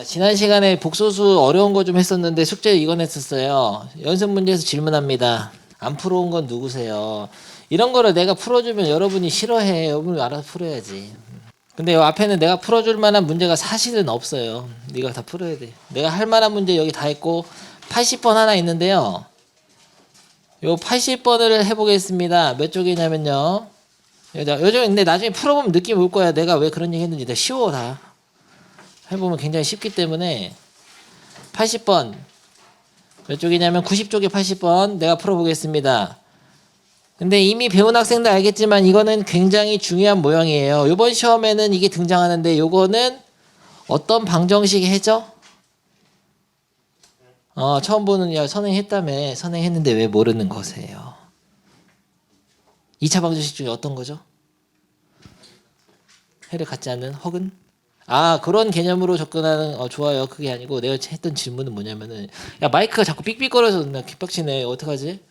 지난 시간에 복소수 어려운 거 좀 했었는데 숙제 이건 했었어요. 연습 문제에서 질문합니다. 안 풀어온 건 누구세요? 이런 거를 내가 풀어주면 여러분이 싫어해. 여러분이 알아서 풀어야지. 근데 요 앞에는 내가 풀어줄 만한 문제가 사실은 없어요. 네가 다 풀어야 돼. 내가 할 만한 문제 여기 다 했고 80번 하나 있는데요. 요 80번을 해보겠습니다. 몇 쪽이냐면요. 요즘 근데 나중에 풀어보면 느낌 올 거야. 내가 왜 그런 얘기 했는지. 내가 쉬워 다. 해보면 굉장히 쉽기 때문에 80번 몇 쪽이냐면 90쪽에 80번 내가 풀어보겠습니다. 근데 이미 배운 학생들 알겠지만 이거는 굉장히 중요한 모형이에요. 이번 시험에는 이게 등장하는데 요거는 어떤 방정식이 해죠? 처음 보는 야 선행했다며. 선행했는데 왜 모르는 거세요? 2차 방정식 중에 어떤 거죠? 해를 갖지 않는 허근? 그런 개념으로 접근하는 좋아요. 그게 아니고 내가 했던 질문은 뭐냐면은 야 마이크가 자꾸 삑삑거려서 나 깃박치네. 어떡하지?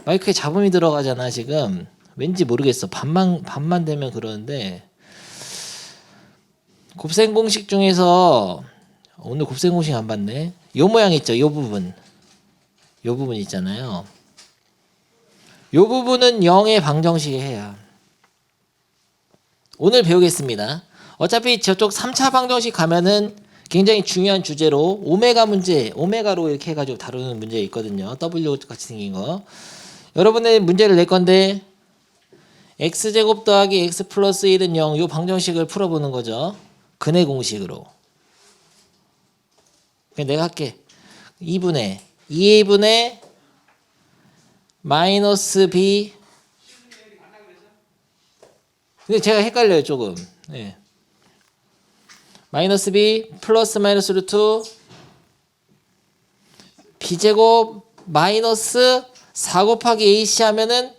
마이크에 잡음이 들어가잖아 지금. 왠지 모르겠어. 밤만 되면 그러는데 곱셈 공식 중에서 오늘 곱셈 공식 안 봤네. 요 모양 있죠. 요 부분. 요 부분 있잖아요. 요 부분은 0의 방정식이 해야. 오늘 배우겠습니다. 어차피 저쪽 3차 방정식 가면은 굉장히 중요한 주제로 오메가 문제, 오메가로 이렇게 해가지고 다루는 문제 있거든요. W 같이 생긴 거. 여러분의 문제를 낼 건데 x제곱 더하기 x 플러스 1은 0. 이 방정식을 풀어보는 거죠. 근해 공식으로. 그냥 내가 할게. 2분의 마이너스 b. 근데 제가 헷갈려요 조금. 네. 마이너스 b 플러스 마이너스 루트 b제곱 마이너스 4 곱하기 ac 하면은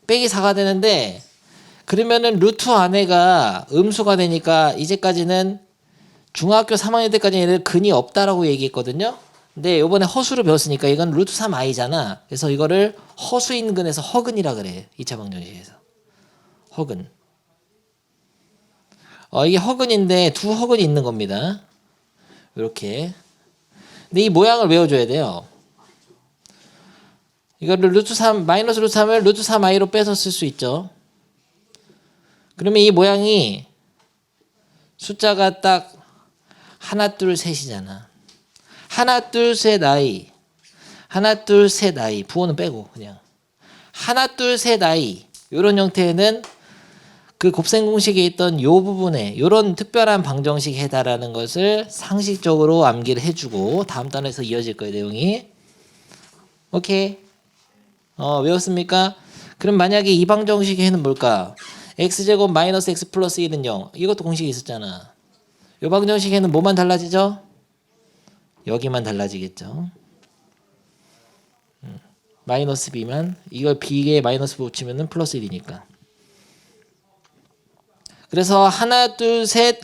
빼기 4가 되는데 그러면은 루트 안에가 음수가 되니까 이제까지는 중학교 3학년 때까지는 얘를 근이 없다라고 얘기했거든요. 근데 요번에 허수로 배웠으니까 이건 루트 3i잖아. 그래서 이거를 허수인 근에서 허근이라 그래. 2차 방정식에서. 허근. 이게 허근인데 두 허근이 있는 겁니다. 이렇게. 근데 이 모양을 외워줘야 돼요. 이거를 루트 3, 마이너스 루트 3을 루트 3i로 빼서 쓸 수 있죠. 그러면 이 모양이 숫자가 딱 하나, 둘, 셋이잖아. 하나, 둘, 셋, i. 하나, 둘, 셋, i. 부호는 빼고 그냥. 하나, 둘, 셋, i. 이런 형태는 그 곱셈 공식에 있던 요 부분에 이런 특별한 방정식이 해다라는 것을 상식적으로 암기를 해주고 다음 단에서 이어질 거예요 내용이. 오케이. 외웠습니까? 그럼 만약에 이 방정식의 해는 뭘까? x제곱 마이너스 x 플러스 1은 0. 이것도 공식이 있었잖아. 이 방정식의 해는 뭐만 달라지죠? 여기만 달라지겠죠. 마이너스 b만 이걸 b에 마이너스 붙이면은 플러스 1이니까. 그래서 하나 둘 셋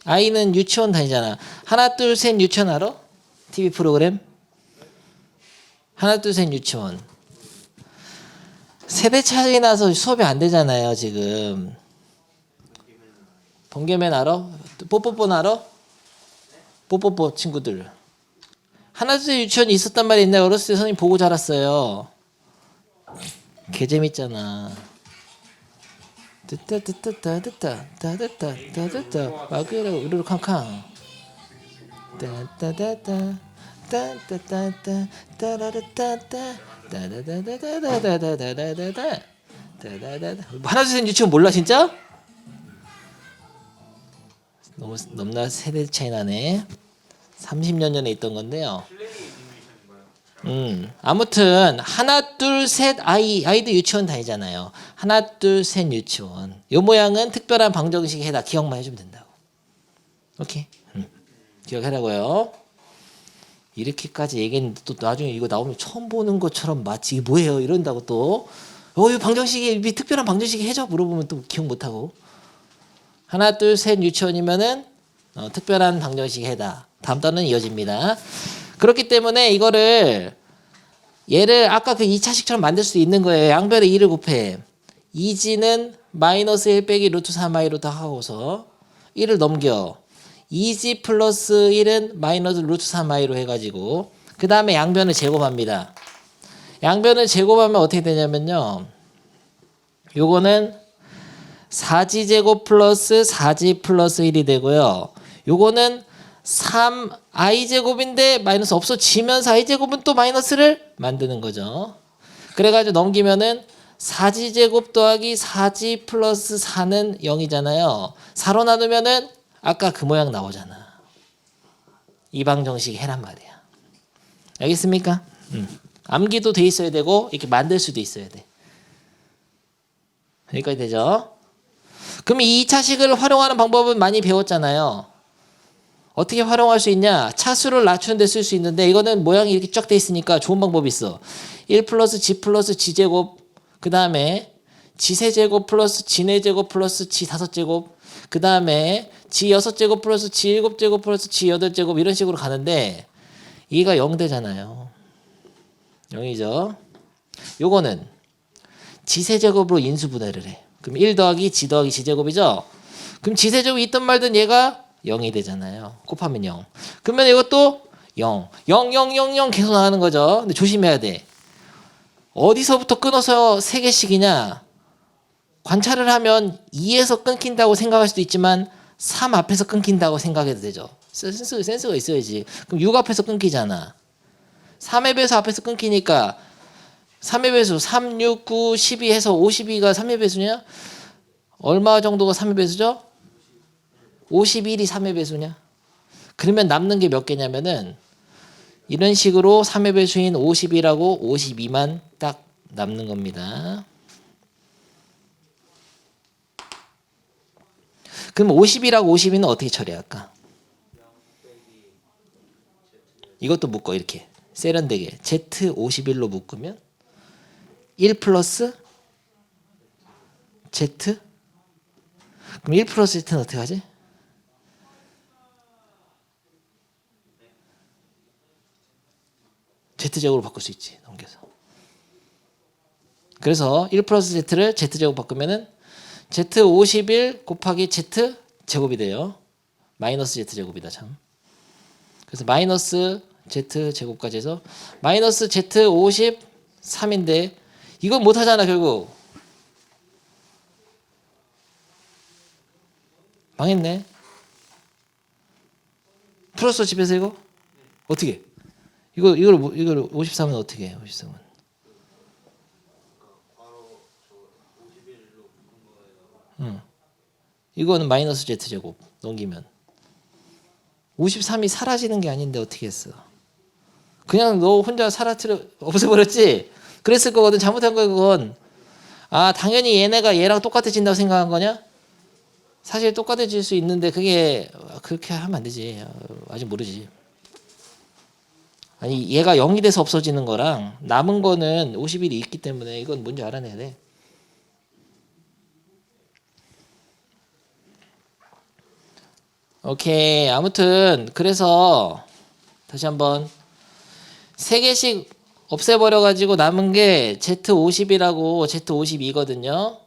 i는 유치원 다니잖아. 하나 둘 셋 유치원 알아? TV 프로그램 하나 둘 셋 유치원. 세대 차이 나서 수업이 안 되잖아요 지금. 번개맨 알아? 뽀뽀뽀 알아? 뽀뽀뽀 친구들. 하나 둘 셋 유치원이 있었단 말이 있나요? 어렸을 때 선생님 보고 자랐어요. 개 재밌잖아. 따따따따따따따따따따따 마그라 우르르 캉캉 따따따따 따따따따 따라라따따 따다다다다다다다다다다다 따다다다. 하나 둘 셋 유치원 몰라 진짜? 너무 넘나 세대 차이 나네. 30년 전에 있던 건데요. 아무튼 하나 둘 셋 아이도 유치원 다니잖아요. 하나 둘 셋 유치원. 요 모양은 특별한 방정식에 해다. 기억만 해주면 된다고. 오케이. 기억하라고요. 이렇게까지 얘기했는데 또 나중에 이거 나오면 처음 보는 것처럼 마치 이게 뭐예요 이런다고 또. 이 방정식이 특별한 방정식이 해줘 물어보면 또 기억 못하고. 하나 둘 셋 유치원이면은 특별한 방정식이 해다. 다음 단은 이어집니다. 그렇기 때문에 이거를 얘를 아까 그 2차식처럼 만들 수 있는 거예요. 양변에 2를 곱해. 2g는 마이너스 1 빼기 루트 3i로 다 하고서 1을 넘겨. 2g 플러스 1은 마이너스 루트 3i로 해가지고 그 다음에 양변을 제곱합니다. 양변을 제곱하면 어떻게 되냐면요. 요거는 4g 제곱 플러스 4g 플러스 1이 되고요. 요거는 3i 제곱인데 마이너스 없어지면서 i 제곱은 또 마이너스를 만드는 거죠. 그래가지고 넘기면은 4g 제곱 더하기 4g 플러스 4는 0이잖아요. 4로 나누면은 아까 그 모양 나오잖아. 이 방정식 해란 말이야. 알겠습니까? 암기도 돼 있어야 되고 이렇게 만들 수도 있어야 돼. 여기까지 되죠? 그럼 이 2차식을 활용하는 방법은 많이 배웠잖아요. 어떻게 활용할 수 있냐? 차수를 낮추는 데 쓸 수 있는데 이거는 모양이 이렇게 쫙 돼 있으니까 좋은 방법이 있어. 1 플러스 g 플러스 g제곱 그 다음에 g세제곱 플러스 g네제곱 플러스 g5제곱 그 다음에 g6제곱 플러스 g7제곱 플러스 g8제곱 이런 식으로 가는데 이가 0 되잖아요. 0이죠. 요거는 g세제곱으로 인수분해를 해. 그럼 1 더하기 g 더하기 g제곱이죠. 그럼 g세제곱이 있든 말든 얘가 0이 되잖아요. 곱하면 0. 그러면 이것도 0. 0, 0, 0, 0 계속 나가는 거죠. 근데 조심해야 돼. 어디서부터 끊어서 3개씩이냐? 관찰을 하면 2에서 끊긴다고 생각할 수도 있지만 3 앞에서 끊긴다고 생각해도 되죠. 센스가 있어야지. 그럼 6 앞에서 끊기잖아. 3의 배수 앞에서 끊기니까 3의 배수 3, 6, 9, 12 해서 52가 3의 배수냐? 얼마 정도가 3의 배수죠? 51이 3의 배수냐? 그러면 남는 게 몇 개냐면은 이런 식으로 3의 배수인 50이라고 52만 딱 남는 겁니다. 그럼 50이라고 52는 어떻게 처리할까? 이것도 묶어 이렇게 세련되게 Z51로 묶으면 1 플러스 Z 그럼 1 플러스 Z는 어떻게 하지? Z제곱으로 바꿀 수 있지. 넘겨서. 그래서 1 플러스 Z를 Z제곱 바꾸면은 Z51 곱하기 Z제곱이 돼요. 마이너스 Z제곱이다 참. 그래서 마이너스 Z제곱까지 해서 마이너스 Z53인데 이건 못하잖아 결국. 망했네. 풀었어 집에서 이거? 어떻게? 이걸 53은 어떻게 해? 53은 이거는 마이너스 Z제곱 넘기면 53이 사라지는 게 아닌데 어떻게 했어? 그냥 너 혼자 없애버렸지? 그랬을 거거든. 잘못한 거야 그건. 아 당연히 얘네가 얘랑 똑같아진다고 생각한 거냐? 사실 똑같아질 수 있는데 그게 그렇게 하면 안 되지. 아직 모르지. 아니 얘가 0이 돼서 없어지는 거랑 남은 거는 50일이 있기 때문에 이건 뭔지 알아내야 돼. 오케이. 아무튼 그래서 다시 한번 3개씩 없애버려 가지고 남은 게 Z50이라고 Z52거든요.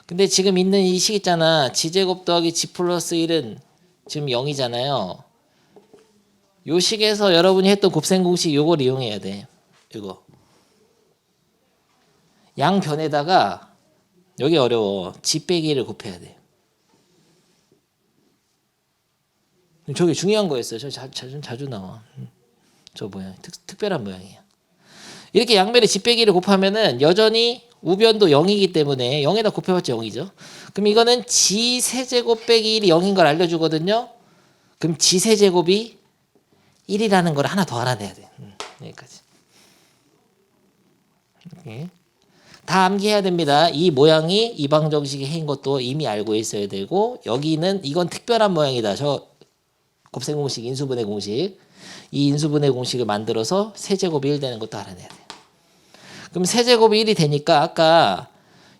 근데 지금 있는 이 식 있잖아. G제곱 더하기 G 플러스 1은 지금 0이잖아요. 요 식에서 여러분이 했던 곱셈 공식 요걸 이용해야 돼. 이거. 양변에다가 여기 어려워. G 빼기를 곱해야 돼. 저게 중요한 거였어요. 저 자주 나와. 저 모양 특별한 모양이야. 이렇게 양변에 G 빼기를 곱하면은 여전히 우변도 0이기 때문에 0에다 곱해봤자 0이죠. 그럼 이거는 G 세제곱 빼기 1이 0인 걸 알려주거든요. 그럼 G 세제곱이 1이라는 걸 하나 더 알아내야 돼. 여기까지. 이렇게. 다 암기해야 됩니다. 이 모양이 이 방정식의 해인 것도 이미 알고 있어야 되고 여기는 이건 특별한 모양이다. 저 곱셈 공식, 인수분해 공식. 이 인수분해 공식을 만들어서 세제곱이 1 되는 것도 알아내야 돼. 그럼 세제곱이 1이 되니까 아까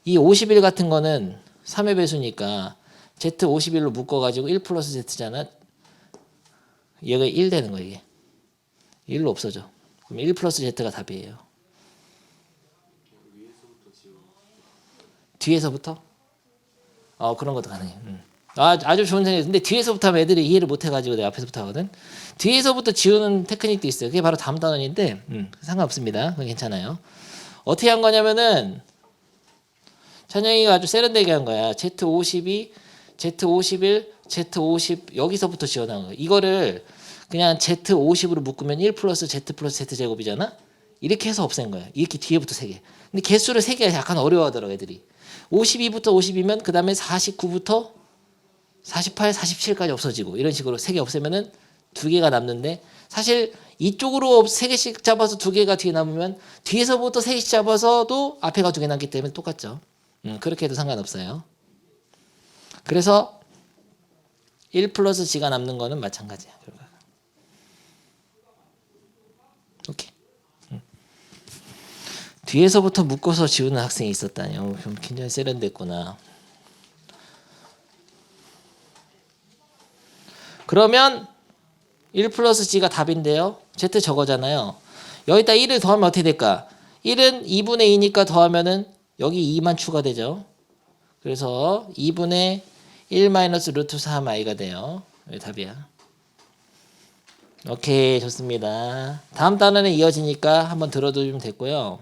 이 51 같은 거는 3의 배수니까 Z51로 묶어가지고 1 플러스 Z잖아. 얘가 1 되는 거야 이게. 1로 없어져. 그럼 1 플러스 Z가 답이에요. 뒤에서부터? 그런 것도 가능해. 아주 좋은 생각이에요. 근데 뒤에서부터 하면 애들이 이해를 못해가지고 내가 앞에서부터 하거든. 뒤에서부터 지우는 테크닉도 있어요. 그게 바로 다음 단원인데 상관없습니다. 그건 괜찮아요. 어떻게 한 거냐면은 찬영이가 아주 세련되게 한 거야. Z52, Z51, Z50 여기서부터 지어나온 거야. 이거를 그냥 Z50으로 묶으면 1 플러스 Z 플러스 Z 제곱이잖아. 이렇게 해서 없앤 거야. 이렇게 뒤에부터 3개. 근데 개수를 3개가 약간 어려워하더라고 애들이. 52부터 50이면 그 다음에 49부터 48, 47까지 없어지고 이런 식으로 3개 없애면은 2개가 남는데 사실 이쪽으로 3개씩 잡아서 2개가 뒤에 남으면 뒤에서부터 3개씩 잡아서도 앞에가 2개 남기 때문에 똑같죠. 그렇게 해도 상관없어요. 그래서 1 플러스 G가 남는 거는 마찬가지야. 결과가. 오케이. 뒤에서부터 묶어서 지우는 학생이 있었다니. 좀 굉장히 세련됐구나. 그러면 1 플러스 G가 답인데요. Z 저거잖아요. 여기다 1을 더하면 어떻게 될까? 1은 2분의 2니까 더하면은 여기 2만 추가되죠. 그래서 2분의 1 마이너스 루트 3i가 돼요. 여기 답이야. 오케이, 좋습니다. 다음 단원에 이어지니까 한번 들어두면 됐고요.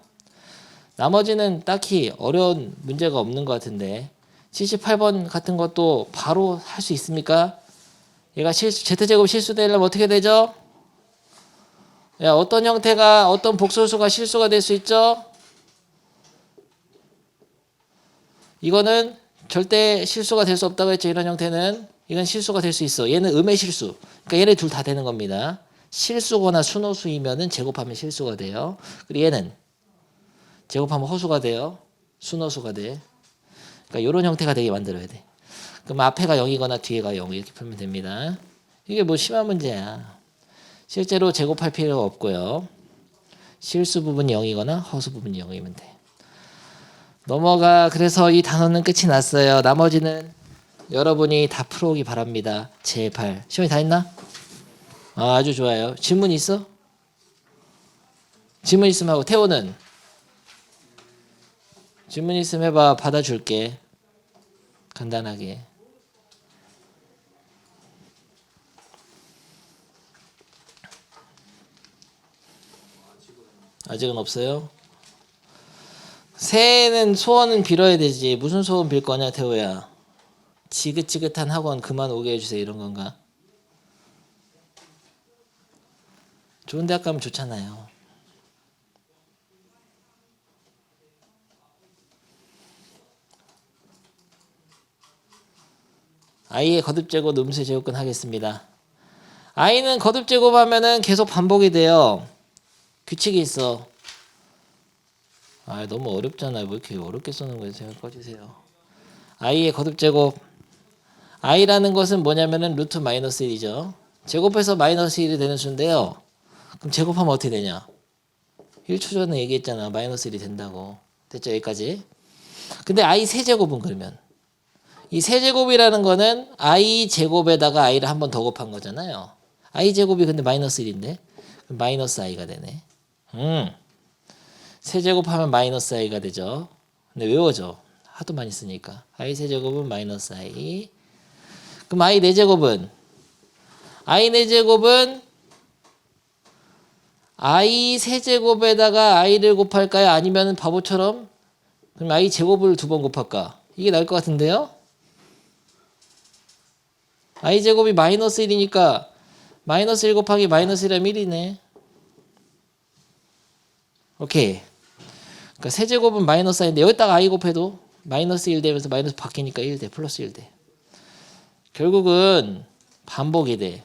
나머지는 딱히 어려운 문제가 없는 것 같은데 78번 같은 것도 바로 할 수 있습니까? 얘가 Z제곱 실수되려면 어떻게 되죠? 야, 어떤 형태가 어떤 복소수가 실수가 될 수 있죠? 이거는 절대 실수가 될 수 없다고 했죠. 이런 형태는 이건 실수가 될 수 있어. 얘는 음의 실수. 그러니까 얘네 둘 다 되는 겁니다. 실수거나 순호수이면은 제곱하면 실수가 돼요. 그리고 얘는 제곱하면 허수가 돼요. 순호수가 돼. 그러니까 이런 형태가 되게 만들어야 돼. 그럼 앞에가 0이거나 뒤에가 0 이렇게 풀면 됩니다. 이게 뭐 심한 문제야. 실제로 제곱할 필요가 없고요. 실수 부분이 0이거나 허수 부분이 0이면 돼. 넘어가. 그래서 이 단어는 끝이 났어요. 나머지는 여러분이 다 풀어오기 바랍니다. 제발. 시험이 다 했나? 아주 좋아요. 질문 있어? 질문 있으면 하고. 태호는? 질문 있으면 해봐. 받아줄게. 간단하게. 아직은 없어요? 새해는 소원은 빌어야 되지. 무슨 소원 빌 거냐, 태호야? 지긋지긋한 학원 그만 오게 해주세요. 이런 건가? 좋은 대학 가면 좋잖아요. i의 거듭 제곱 음수의 제곱근 하겠습니다. i는 거듭 제곱하면은 계속 반복이 돼요. 규칙이 있어. 너무 어렵잖아요. 뭐 이렇게 어렵게 쓰는 거예요. 생각 꺼주세요. i의 거듭 제곱. i라는 것은 뭐냐면은 루트 마이너스 1이죠. 제곱해서 마이너스 1이 되는 수인데요. 그럼 제곱하면 어떻게 되냐? 1초 전에 얘기했잖아. 마이너스 1이 된다고. 됐죠? 여기까지. 근데 i 세제곱은 그러면 이 세제곱이라는 거는 i 제곱에다가 i를 한 번 더 곱한 거잖아요. i 제곱이 근데 마이너스 1인데 마이너스 i가 되네. 세제곱하면 마이너스 i가 되죠. 근데 외워져. 하도 많이 쓰니까. i 세제곱은 마이너스 i. 그럼 i 4제곱은 i 4제곱은 i 세제곱에다가 i를 곱할까요? 아니면 바보처럼 그럼 i 제곱을 2번 곱할까? 이게 나을 것 같은데요? i 제곱이 마이너스 1이니까 마이너스 1 곱하기 마이너스 1하면 1이네. 오케이. 그러니까 세제곱은 마이너스 i인데 여기다가 i 곱해도 마이너스 1 되면서 마이너스 바뀌니까 1 돼. 플러스 1 돼. 결국은 반복이 돼.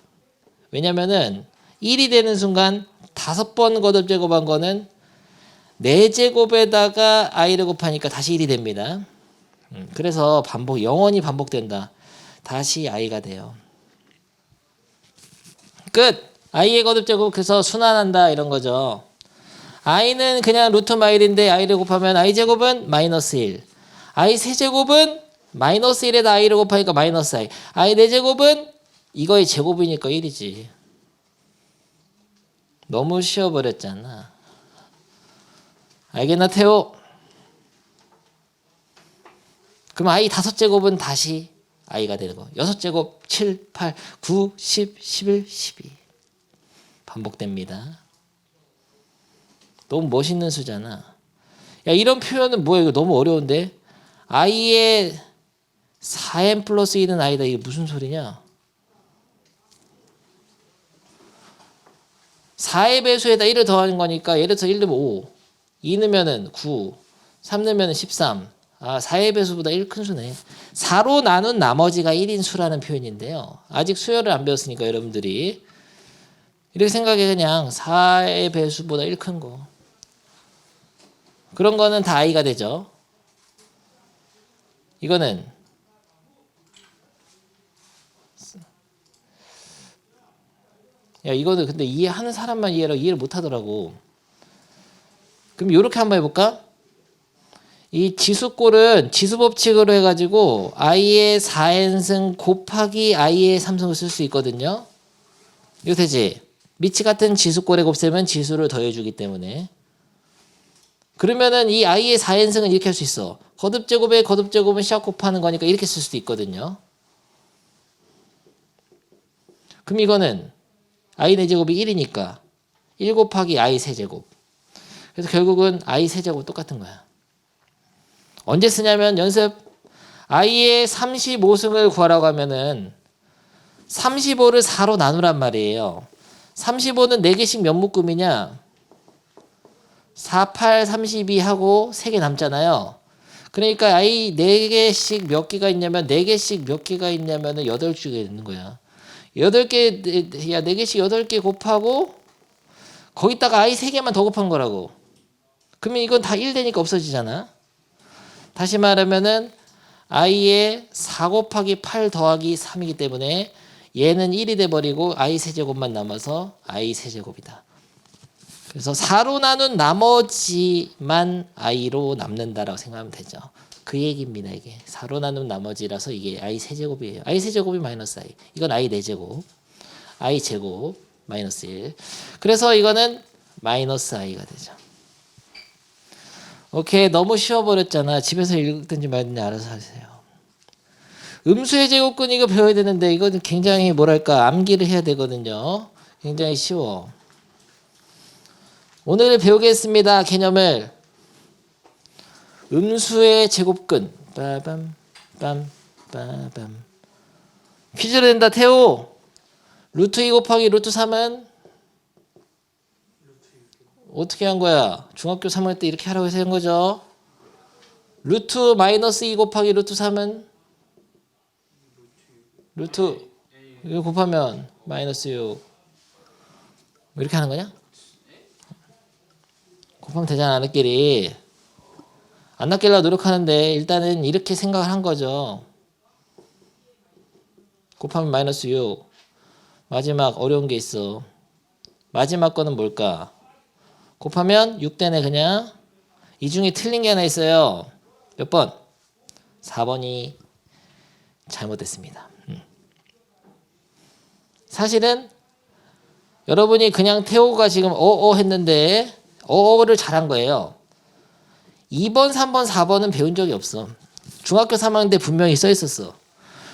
왜냐면은 1이 되는 순간 5번 거듭 제곱한 거는 4제곱에다가 i를 곱하니까 다시 1이 됩니다. 그래서 반복, 영원히 반복된다. 다시 i가 돼요. 끝! i의 거듭 제곱 그래서 순환한다 이런 거죠. i는 그냥 루트 마일인데 i를 곱하면 i 제곱은 마이너스 1. i 세제곱은 마이너스 1에다 i를 곱하니까 마이너스 i. i 4제곱은 이거의 제곱이니까 1이지. 너무 쉬워버렸잖아. 알겠나 태호? 그럼 i 5제곱은 다시 i가 되는 거. 6제곱 7, 8, 9, 10, 11, 12 반복됩니다. 너무 멋있는 수잖아. 야, 이런 표현은 뭐야? 이거 너무 어려운데. i의 4n 플러스 1은 i다. 이게 무슨 소리냐? 4의 배수에다 1을 더하는 거니까 예를 들어서 1 넣으면 5, 2 넣으면 9, 3 넣으면 13. 4의 배수보다 1 큰 수네. 4로 나눈 나머지가 1인 수라는 표현인데요. 아직 수열을 안 배웠으니까 여러분들이 이렇게 생각해. 그냥 4의 배수보다 1 큰 거. 그런 거는 다 i가 되죠. 이거는 이거는 근데 이해하는 사람만 이해를 못 하더라고. 그럼 이렇게 한번 해볼까? 이 지수꼴은 지수법칙으로 해가지고 i의 4n승 곱하기 i의 3승을 쓸 수 있거든요. 이거 되지? 미치 같은 지수꼴의 곱셈은 지수를 더해주기 때문에. 그러면은 이 i의 4n승은 이렇게 할 수 있어. 거듭제곱에 거듭제곱은 시작 곱하는 거니까 이렇게 쓸 수도 있거든요. 그럼 이거는 i 4제곱이 1이니까 1 곱하기 i 세제곱. 그래서 결국은 i 세제곱 똑같은 거야. 언제 쓰냐면 연습 i의 35승을 구하라고 하면은 35를 4로 나누란 말이에요. 35는 4개씩 몇 묶음이냐? 4, 8, 32 하고 3개 남잖아요. 그러니까 i 4개씩 몇 개가 있냐면 4개씩 몇 개가 있냐면은 8개가 있는 거야. 8개, 4개씩 8개 곱하고 거기다가 i 3개만 더 곱한 거라고. 그러면 이건 다 1 되니까 없어지잖아. 다시 말하면은 i의 4 곱하기 8 더하기 3이기 때문에 얘는 1이 돼버리고 i 세제곱만 남아서 i 세제곱이다. 그래서 4로 나눈 나머지만 i로 남는다라고 생각하면 되죠. 그 얘기입니다. 이게 4로 나눈 나머지라서 이게 i 세제곱이에요. i 세제곱이 마이너스 i. 이건 i 4제곱. i 제곱 마이너스 1. 그래서 이거는 마이너스 i가 되죠. 오케이. 너무 쉬워버렸잖아. 집에서 읽든지 말든지 알아서 하세요. 음수의 제곱근 이거 배워야 되는데 이거는 굉장히 뭐랄까 암기를 해야 되거든요. 굉장히 쉬워. 오늘 배우겠습니다. 개념을. 음수의 제곱근. 빠밤 빠밤. 퀴즈로 된다. 태호. 루트 2 곱하기 루트 3은 어떻게 한 거야? 중학교 3학년 때 이렇게 하라고 해서 한 거죠. 루트 마이너스 2 곱하기 루트 3은 루트 이거 곱하면 마이너스 6 이렇게 하는 거냐? 곱하면 되잖아. 안끼리 안 낚이려고 노력하는데 일단은 이렇게 생각을 한 거죠. 곱하면 마이너스 6. 마지막 어려운 게 있어. 마지막 거는 뭘까? 곱하면 6 되네. 그냥 이 중에 틀린 게 하나 있어요. 몇 번? 4번이 잘못됐습니다. 사실은 여러분이 그냥 태호가 지금 했는데 어를 잘한 거예요. 2번, 3번, 4번은 배운 적이 없어. 중학교 3학년 때 분명히 써 있었어.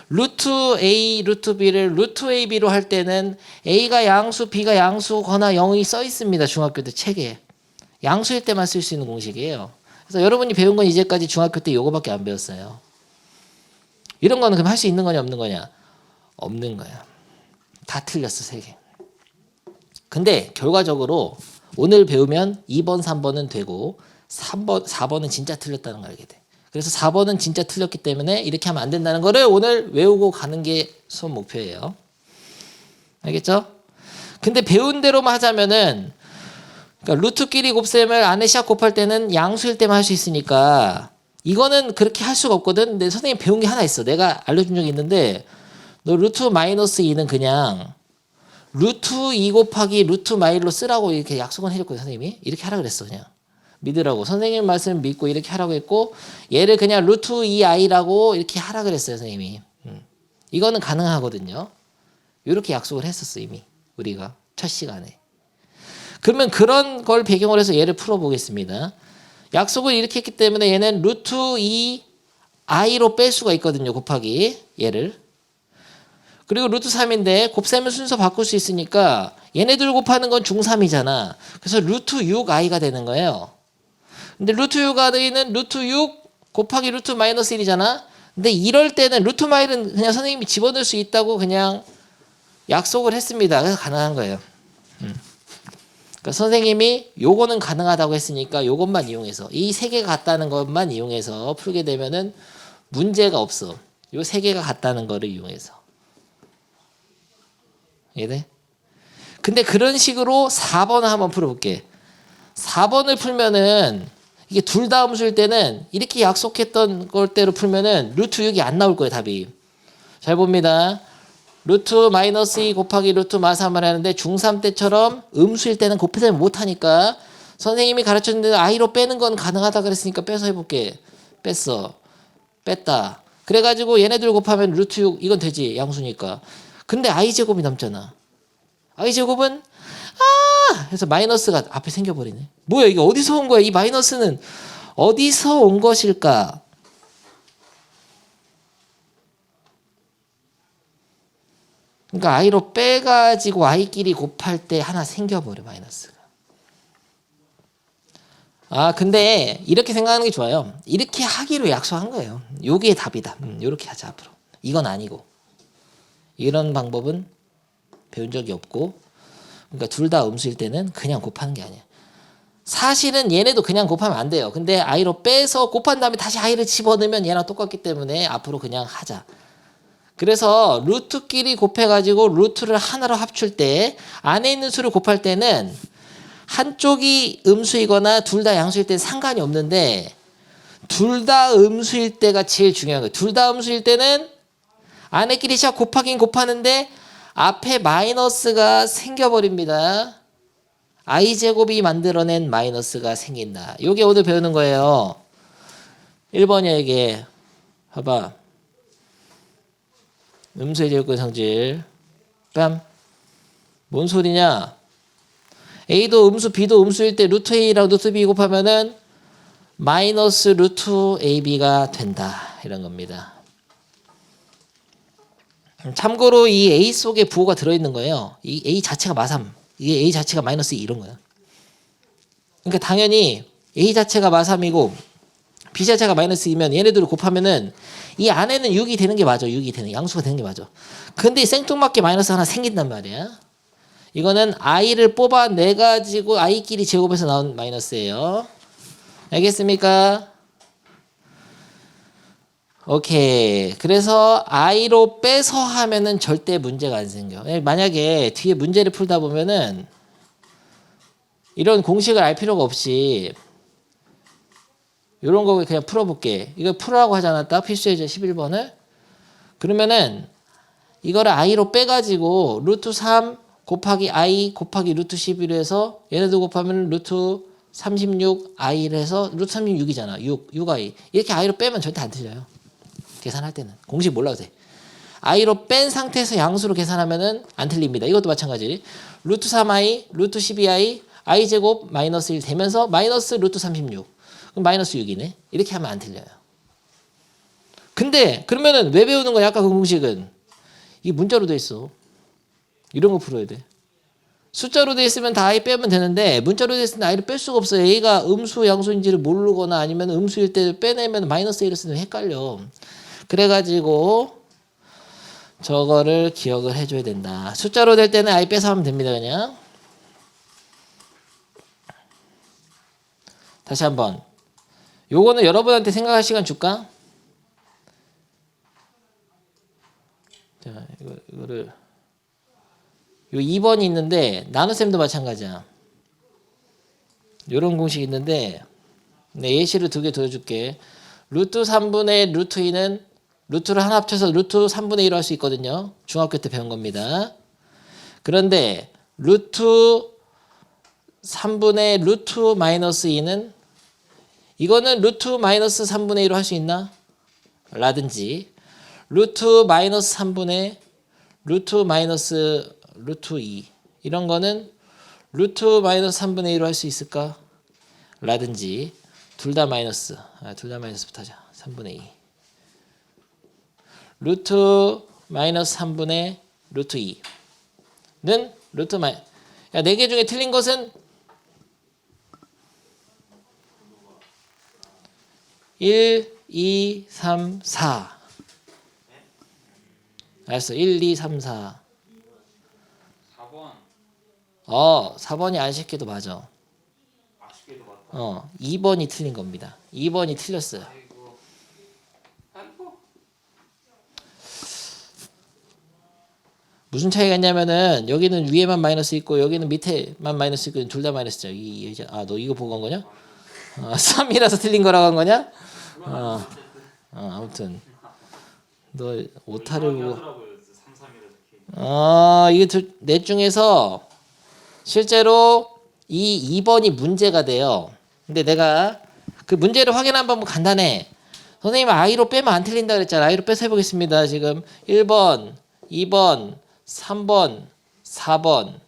루트 A, 루트 B를 루트 AB로 할 때는 A가 양수, B가 양수거나 0이 써 있습니다. 중학교 때 책에. 양수일 때만 쓸 수 있는 공식이에요. 그래서 여러분이 배운 건 이제까지 중학교 때 요거밖에 안 배웠어요. 이런 거는 그럼 할 수 있는 거냐 없는 거냐? 없는 거야. 다 틀렸어. 3개. 근데 결과적으로 오늘 배우면 2번, 3번은 되고 4번은 진짜 틀렸다는 걸 알게 돼. 그래서 4번은 진짜 틀렸기 때문에 이렇게 하면 안 된다는 거를 오늘 외우고 가는 게 수업 목표예요. 알겠죠? 근데 배운 대로만 하자면은 그러니까 루트끼리 곱셈을 안에 시작 곱할 때는 양수일 때만 할 수 있으니까 이거는 그렇게 할 수가 없거든. 근데 선생님 배운 게 하나 있어. 내가 알려준 적이 있는데 너 루트 마이너스 2는 그냥 루트 2 곱하기 루트 마일로 쓰라고 이렇게 약속은 해줬거든. 선생님이 이렇게 하라 그랬어. 그냥 믿으라고. 선생님 말씀 믿고 이렇게 하라고 했고 얘를 그냥 루트 2i라고 이렇게 하라 그랬어요. 선생님이. 이거는 가능하거든요. 이렇게 약속을 했었어. 이미 우리가 첫 시간에. 그러면 그런 걸 배경으로 해서 얘를 풀어보겠습니다. 약속을 이렇게 했기 때문에 얘는 루트 2 i로 뺄 수가 있거든요. 곱하기 얘를. 그리고 루트 3인데 곱셈을 순서 바꿀 수 있으니까 얘네들 곱하는 건 중3이잖아. 그래서 루트 6i가 되는 거예요. 근데 루트 6i는 루트 6 곱하기 루트 마이너스 1이잖아. 근데 이럴 때는 루트 마일은 그냥 선생님이 집어넣을 수 있다고 그냥 약속을 했습니다. 그래서 가능한 거예요. 그러니까 선생님이 요거는 가능하다고 했으니까 요것만 이용해서 이 세 개가 같다는 것만 이용해서 풀게 되면은 문제가 없어. 요 세 개가 같다는 거를 이용해서. 이해돼? 근데 그런 식으로 4번을 한번 풀어볼게. 4번을 풀면은 이게 둘 다 함수일 때는 이렇게 약속했던 걸대로 풀면은 루트 6이 안 나올 거예요. 답이. 잘 봅니다. 루트 마이너스 2 곱하기 루트 마3을 하는데 중3 때처럼 음수일 때는 곱해서 못하니까 선생님이 가르쳤는데 i로 빼는 건 가능하다 그랬으니까 빼서 해볼게. 뺐어. 뺐다. 그래가지고 얘네들 곱하면 루트 6 이건 되지. 양수니까. 근데 i제곱이 남잖아. i제곱은 해서 마이너스가 앞에 생겨버리네. 뭐야 이게 어디서 온 거야? 이 마이너스는 어디서 온 것일까? 그러니까 i로 빼가지고 i끼리 곱할 때 하나 생겨버려 마이너스가. 근데 이렇게 생각하는 게 좋아요. 이렇게 하기로 약속한 거예요. 요게 답이다. 요렇게 하자 앞으로. 이건 아니고. 이런 방법은 배운 적이 없고 그러니까 둘 다 음수일 때는 그냥 곱하는 게 아니야. 사실은 얘네도 그냥 곱하면 안 돼요. 근데 i로 빼서 곱한 다음에 다시 i를 집어넣으면 얘랑 똑같기 때문에 앞으로 그냥 하자. 그래서 루트끼리 곱해가지고 루트를 하나로 합칠 때 안에 있는 수를 곱할 때는 한쪽이 음수이거나 둘 다 양수일 때는 상관이 없는데 둘 다 음수일 때가 제일 중요한 거예요. 둘 다 음수일 때는 안에끼리 시작 곱하긴 곱하는데 앞에 마이너스가 생겨버립니다. i제곱이 만들어낸 마이너스가 생긴다. 요게 오늘 배우는 거예요. 1번이야 이게. 봐봐. 음수의 제곱근 성질. 뺨. 뭔 소리냐. a도 음수 b도 음수일 때 루트 a랑 루트 b 곱하면은 마이너스 루트 ab가 된다. 이런 겁니다. 참고로 이 a 속에 부호가 들어있는 거예요. 이 a 자체가 마3. 이게 a 자체가 마이너스 2 이런 거야. 그러니까 당연히 a 자체가 마3이고 b 자체가 마이너스 2면 얘네들을 곱하면은 이 안에는 6이 되는 게 맞아. 6이 되는 양수가 되는 게 맞아. 근데 생뚱맞게 마이너스 하나 생긴단 말이야. 이거는 i를 뽑아내 가지고 i끼리 제곱해서 나온 마이너스예요. 알겠습니까? 오케이. 그래서 i로 빼서 하면은 절대 문제가 안 생겨. 만약에 뒤에 문제를 풀다 보면은 이런 공식을 알 필요가 없이 이런 거 그냥 풀어볼게. 이거 풀으라고 하잖아. 딱 필수예제 11번을. 그러면은 이거를 i로 빼가지고 루트 3 곱하기 i 곱하기 루트 11을 해서 얘네들 곱하면 루트 36 i를 해서 루트 36이잖아. 6i. 이렇게 i로 빼면 절대 안 틀려요. 계산할 때는. 공식 몰라도 돼. i로 뺀 상태에서 양수로 계산하면은 안 틀립니다. 이것도 마찬가지. 루트 3i, 루트 12i, i제곱 마이너스 1 되면서 마이너스 루트 36. 그럼 마이너스 6이네. 이렇게 하면 안 틀려요. 근데 그러면은 왜 배우는 거야? 아까 그 공식은. 이게 문자로 돼 있어. 이런 거 풀어야 돼. 숫자로 돼 있으면 다 i 빼면 되는데 문자로 돼 있으면 i를 뺄 수가 없어요. a가 음수 양수인지를 모르거나 아니면 음수일 때 빼내면 마이너스 1을 쓰면 헷갈려. 그래가지고 저거를 기억을 해줘야 된다. 숫자로 될 때는 i 빼서 하면 됩니다. 그냥. 다시 한번. 요거는 여러분한테 생각할 시간 줄까? 자, 이거를 요 2번이 있는데 나눗셈도 마찬가지야. 요런 공식이 있는데 예시를 2개 들어줄게. 루트 3분의 루트 2는 루트를 하나 합쳐서 루트 3분의 1로 할 수 있거든요. 중학교 때 배운 겁니다. 그런데 루트 3분의 루트 마이너스 2는 이거는 루트 마이너스 3분의 1로 할 수 있나? 라든지 루트 마이너스 3분의 루트 마이너스 루트 2 이런 거는 루트 마이너스 3분의 1로 할 수 있을까? 라든지 둘 다 마이너스부터 하자. 3분의 2 루트 마이너스 3분의 루트 2는 루트 마이 야, 4개 중에 틀린 것은 1, 2, 3, 4. 알았어. 1, 2, 3, 4. 4번. 4번이 아쉽게도 맞아. 아쉽게도 맞다. 2번이 틀린 겁니다. 2번이 틀렸어요. 아이고. 아이고. 무슨 차이가 있냐면은 여기는 위에만 마이너스 있고 여기는 밑에만 마이너스 있고 둘 다 마이너스죠. 너 이거 보고 한 거냐? 3이라서 틀린 거라고 한 거냐? 아무튼 너 오타를 보고 하더라고요. 3, 3이라 이렇게. 이게 넷 중에서 실제로 이 2번이 문제가 돼요. 근데 내가 그 문제를 확인한 방법 간단해. 선생님 I로 빼면 안 틀린다 그랬잖아. I로 빼서 해보겠습니다. 지금 1번, 2번, 3번, 4번.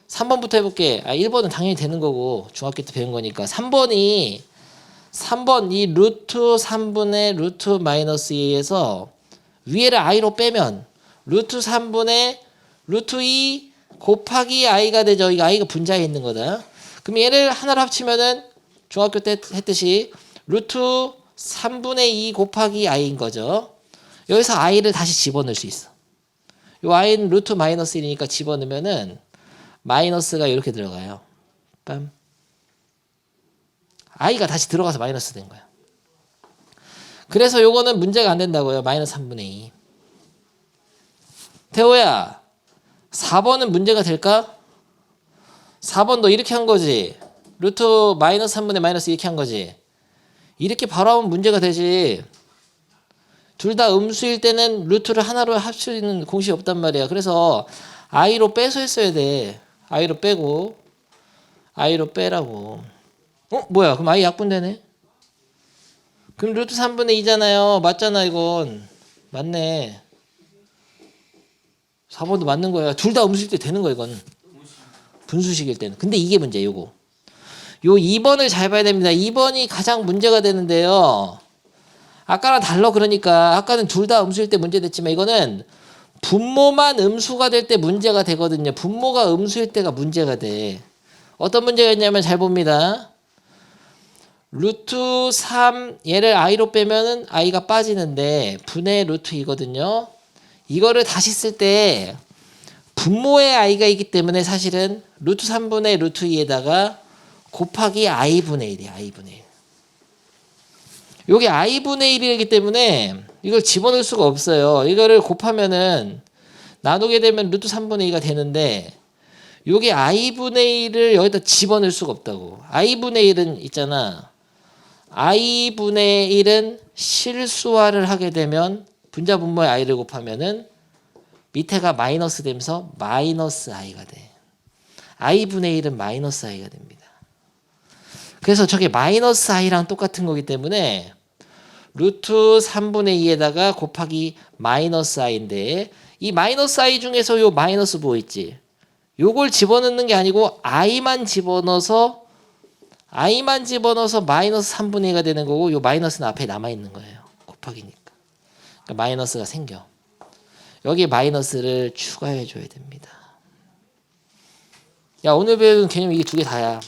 3번부터 해볼게. 1번은 당연히 되는 거고 중학교 때 배운 거니까. 3번 이 루트 3분의 루트 마이너스 2에서 위에를 I로 빼면 루트 3분의 루트 2 곱하기 I가 되죠. 이거 I가 분자에 있는 거다. 그럼 얘를 하나로 합치면은 중학교 때 했듯이 루트 3분의 2 곱하기 I인 거죠. 여기서 I를 다시 집어넣을 수 있어. 요 I는 루트 마이너스 1이니까 집어넣으면은 마이너스가 이렇게 들어가요. 빰. I가 다시 들어가서 마이너스 된 거야. 그래서 요거는 문제가 안 된다고요. 마이너스 3분의 2. 태호야, 4번은 문제가 될까? 4번 너 이렇게 한 거지. 루트 마이너스 3분의 마이너스 이렇게 한 거지. 이렇게 바로 하면 문제가 되지. 둘 다 음수일 때는 루트를 하나로 할 수 있는 공식이 없단 말이야. 그래서 I로 빼서 했어야 돼. I로 빼고 I로 빼라고. 뭐야? 그럼 I 약분되네. 그럼 루트 3분의 2잖아요. 맞잖아 이건. 맞네. 4번도 맞는 거야. 둘 다 음수일 때 되는 거야 이건. 분수식일 때는. 근데 이게 문제야 요거. 요 2번을 잘 봐야 됩니다. 2번이 가장 문제가 되는데요. 아까랑 달라. 그러니까 아까는 둘 다 음수일 때 문제 됐지만 이거는 분모만 음수가 될 때 문제가 되거든요. 분모가 음수일 때가 문제가 돼. 어떤 문제가 있냐면 잘 봅니다. 루트 3 얘를 I로 빼면은 I가 빠지는데 분의 루트 2거든요. 이거를 다시 쓸 때 분모의 I가 있기 때문에 사실은 루트 3분의 루트 2에다가 곱하기 I분의 1이야. I분의 1. 요게 I분의 1이기 때문에 이걸 집어넣을 수가 없어요. 이거를 곱하면은 나누게 되면 루트 3분의 2가 되는데 요게 I분의 1을 여기다 집어넣을 수가 없다고. I분의 1은 있잖아. I분의 1은 실수화를 하게 되면 분자 분모의 I를 곱하면은 밑에가 마이너스 되면서 마이너스 I가 돼. I분의 1은 마이너스 I가 됩니다. 그래서 저게 마이너스 I랑 똑같은 거기 때문에 루트 3분의 2에다가 곱하기 마이너스 I인데 이 마이너스 I 중에서 요 마이너스 뭐 있지? 요걸 집어넣는 게 아니고 I만 집어넣어서 마이너스 3분의 2가 되는 거고 요 마이너스는 앞에 남아있는 거예요. 곱하기니까. 그러니까 마이너스가 생겨. 여기 마이너스를 추가해 줘야 됩니다. 야, 오늘 배운 개념 이게 두 개 다야.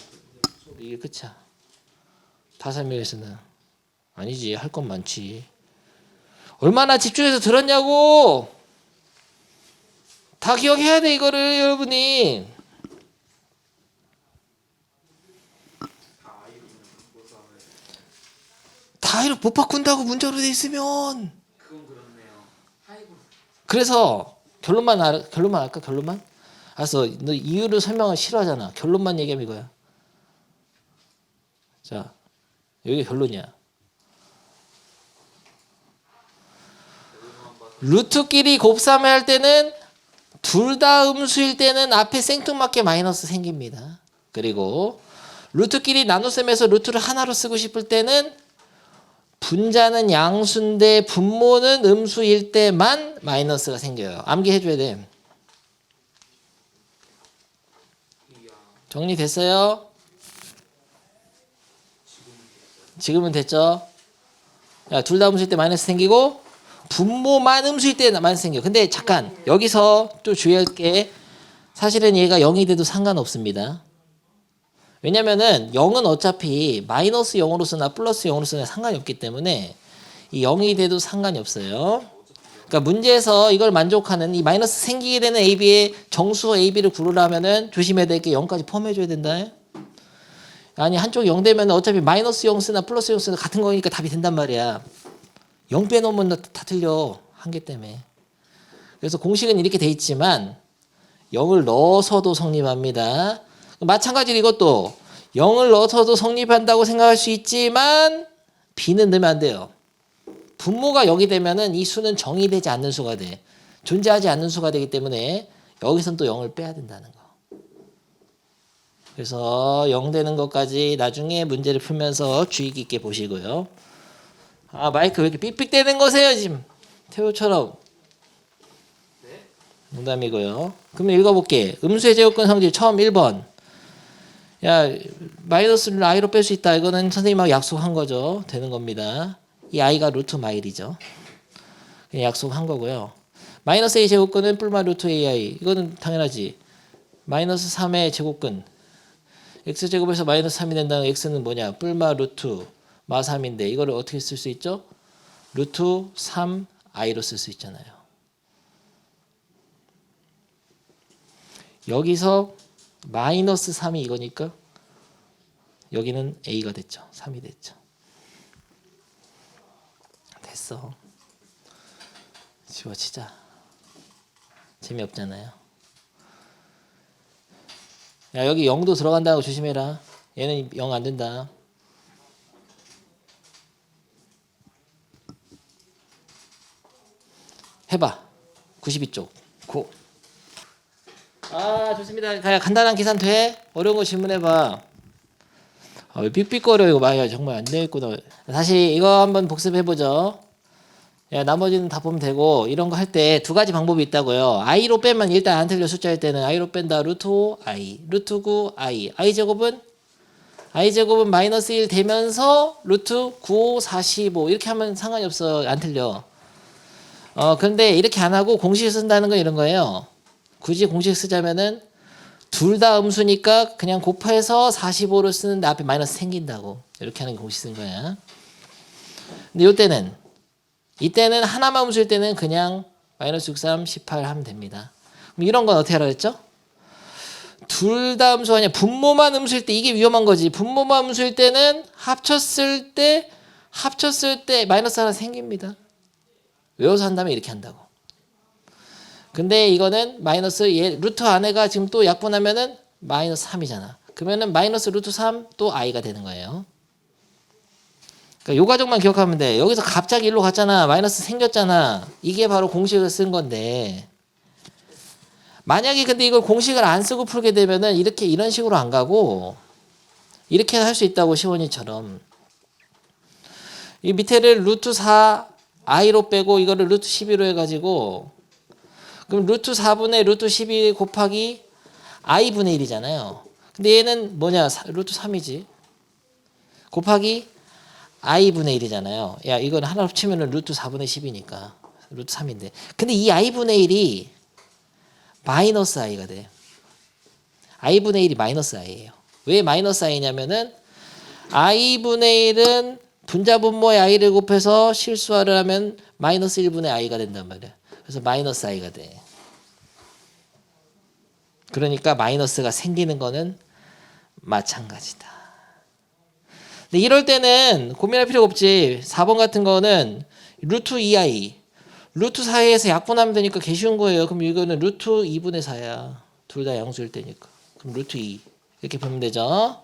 이게 끝이야. 다 설명해서는. 아니지, 할 건 많지. 얼마나 집중해서 들었냐고. 다 기억해야 돼 이거를 여러분이. 다 이렇게 못 바꾼다고 문자로 돼 있으면. 그건 그렇네요. 아이고. 그래서 결론만 할까? 결론만? 알았어. 너 이유를 설명을 싫어하잖아. 결론만 얘기하면 이거야. 자, 여기 결론이야. 루트끼리 곱삼을 할 때는 둘 다 음수일 때는 앞에 생뚱맞게 마이너스 생깁니다. 그리고 루트끼리 나눗셈에서 루트를 하나로 쓰고 싶을 때는 분자는 양수인데 분모는 음수일 때만 마이너스가 생겨요. 암기해줘야 돼. 정리됐어요? 지금은 됐죠? 야, 둘 다 음수일 때 마이너스 생기고 분모만 음수일 때만 생겨. 근데 잠깐 여기서 또 주의할 게 사실은 얘가 0이 돼도 상관없습니다. 왜냐면은 0은 어차피 마이너스 0으로 쓰나 플러스 0으로 쓰나 상관이 없기 때문에 이 0이 돼도 상관이 없어요. 그러니까 문제에서 이걸 만족하는 이 마이너스 생기게 되는 AB의 정수 AB를 구르려면은 조심해야 될 게 0까지 포함해줘야 된다. 아니 한쪽이 0 되면 어차피 마이너스 0 쓰나 플러스 0 쓰나 같은 거니까 답이 된단 말이야. 0 빼놓으면 다 틀려. 한계 때문에. 그래서 공식은 이렇게 돼 있지만 0을 넣어서도 성립합니다. 마찬가지로 이것도 0을 넣어서도 성립한다고 생각할 수 있지만 b는 넣으면 안 돼요. 분모가 0이 되면은 이 수는 정의되지 않는 수가 돼. 존재하지 않는 수가 되기 때문에 여기선 또 0을 빼야 된다는 거. 그래서 0 되는 것까지 나중에 문제를 풀면서 주의 깊게 보시고요. 아 마이크 왜 이렇게 삑삑대는 거세요 지금 태호처럼. 농담이고요. 그러면 읽어볼게. 음수의 제곱근 성질 처음 1번. 야 마이너스를 i로 뺄 수 있다. 이거는 선생님하고 약속한 거죠. 되는 겁니다. 이 i가 루트 마일이죠. 그냥 약속한 거고요. 마이너스 a 제곱근은 뿔마 루트 ai. 이거는 당연하지. 마이너스 3의 제곱근. x제곱에서 마이너스 3이 된다는 x는 뭐냐? 뿔마 루트 마 3인데 이거를 어떻게 쓸 수 있죠? 루트 3i로 쓸 수 있잖아요. 여기서 마이너스 3이 이거니까 여기는 a가 됐죠. 3이 됐죠. 됐어. 지워치자. 재미없잖아요. 야 여기 0도 들어간다고 조심해라. 얘는 0 안 된다. 해봐. 92쪽. 고. 아 좋습니다. 그냥 간단한 계산 돼? 어려운 거 질문해봐. 왜 삑삑거려 이거 봐요. 정말 안 되겠구나. 다시 이거 한번 복습해보죠. 야, 나머지는 다 보면 되고 이런 거 할 때 두 가지 방법이 있다고요. i로 빼면 일단 안 틀려. 숫자일 때는 i로 뺀다. 루트 5 i 루트 9 i i제곱은 마이너스 1 되면서 루트 9 45 이렇게 하면 상관이 없어. 안 틀려. 근데 이렇게 안 하고 공식 쓴다는 건 이런 거예요. 굳이 공식 쓰자면은 둘 다 음수니까 그냥 곱해서 45로 쓰는데 앞에 마이너스 생긴다고. 이렇게 하는 게 공식 쓴 거야. 근데 이때는 하나만 음수일 때는 그냥 마이너스 63, 18 하면 됩니다. 그럼 이런 건 어떻게 하라 그랬죠? 둘 다 음수가 아니라 분모만 음수일 때 이게 위험한 거지. 분모만 음수일 때는 합쳤을 때 마이너스 하나 생깁니다. 외워서 한다면 이렇게 한다고. 근데 이거는 마이너스 루트 안에가 지금 또 약분하면은 마이너스 3이잖아. 그러면은 마이너스 루트 3 또 i가 되는 거예요. 그러니까 요 과정만 기억하면 돼. 여기서 갑자기 일로 갔잖아. 마이너스 생겼잖아. 이게 바로 공식을 쓴 건데. 만약에 근데 이걸 공식을 안 쓰고 풀게 되면은 이런 식으로 안 가고 이렇게 할 수 있다고 시원이처럼. 이 밑에를 루트 4 i로 빼고 이거를 루트 12로 해가지고 그럼 루트 4분의 루트 12 곱하기 i분의 1이잖아요. 근데 얘는 뭐냐? 루트 3이지. 곱하기 i분의 1이잖아요. 야 이건 하나 합치면 루트 4분의 10이니까 루트 3인데. 근데 이 i분의 1이 마이너스 i가 돼. i분의 1이 마이너스 i예요. 왜 마이너스 i냐면은 i분의 1은 분자분모의 i를 곱해서 실수화를 하면 마이너스 1분의 i가 된단 말이야. 그래서 마이너스 i가 돼. 그러니까 마이너스가 생기는 거는 마찬가지다. 근데 이럴 때는 고민할 필요가 없지. 4번 같은 거는 루트 2i 루트 4에서 약분하면 되니까 개 쉬운 거예요. 그럼 이거는 루트 2분의 4야. 둘 다 양수일 때니까. 그럼 루트 2 이렇게 보면 되죠.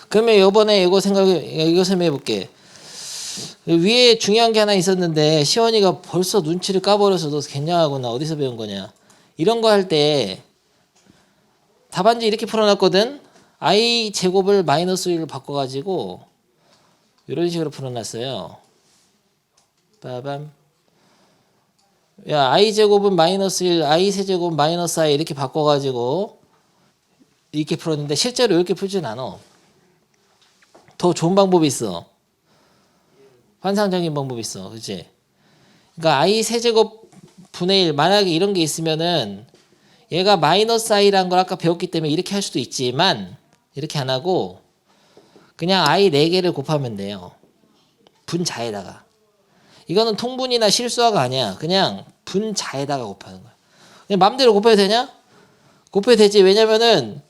그러면 이번에 이거 설명해 볼게. 위에 중요한 게 하나 있었는데 시원이가 벌써 눈치를 까버려서 너 겠냐하구나. 어디서 배운 거냐. 이런 거 할 때 답안지 이렇게 풀어놨거든. i 제곱을 마이너스 1로 바꿔가지고 이런 식으로 풀어놨어요. 빠밤. 야 i 제곱은 마이너스 1, i 세제곱은 마이너스 i 이렇게 바꿔가지고 이렇게 풀었는데 실제로 이렇게 풀진 않아. 더 좋은 방법이 있어. 환상적인 방법이 있어. 그치? 그러니까 i 세제곱 분의 1 만약에 이런 게 있으면은 얘가 마이너스 i라는 걸 아까 배웠기 때문에 이렇게 할 수도 있지만 이렇게 안 하고 그냥 i 4개를 곱하면 돼요. 분자에다가. 이거는 통분이나 실수화가 아니야. 그냥 분자에다가 곱하는 거야. 그냥 맘대로 곱해도 되냐? 곱해도 되지. 왜냐면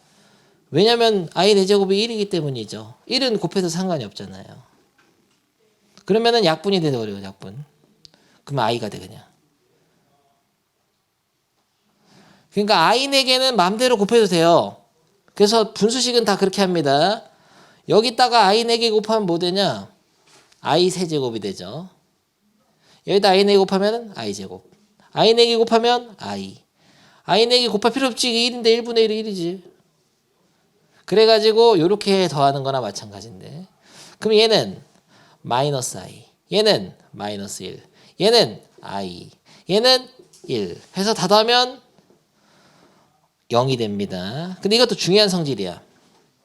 i 4제곱이 1이기 때문이죠. 1은 곱해도 상관이 없잖아요. 그러면은 약분이 돼버려요. 약분. 그러면 i가 돼 그냥. 그러니까 i 4개는 맘대로 곱해도 돼요. 그래서 분수식은 다 그렇게 합니다. 여기다가 i 4개 곱하면 뭐 되냐? i 세제곱이 되죠. 여기다 i 4개 곱하면 i 제곱. i 4개 곱하면 i. i 4개 곱할 필요 없지. 1인데 1분의 1이 1이지. 그래가지고 요렇게 더하는 거나 마찬가지인데. 그럼 얘는 마이너스 i. 얘는 마이너스 1. 얘는 i. 얘는 1. 해서 다 더하면 0이 됩니다. 근데 이것도 중요한 성질이야.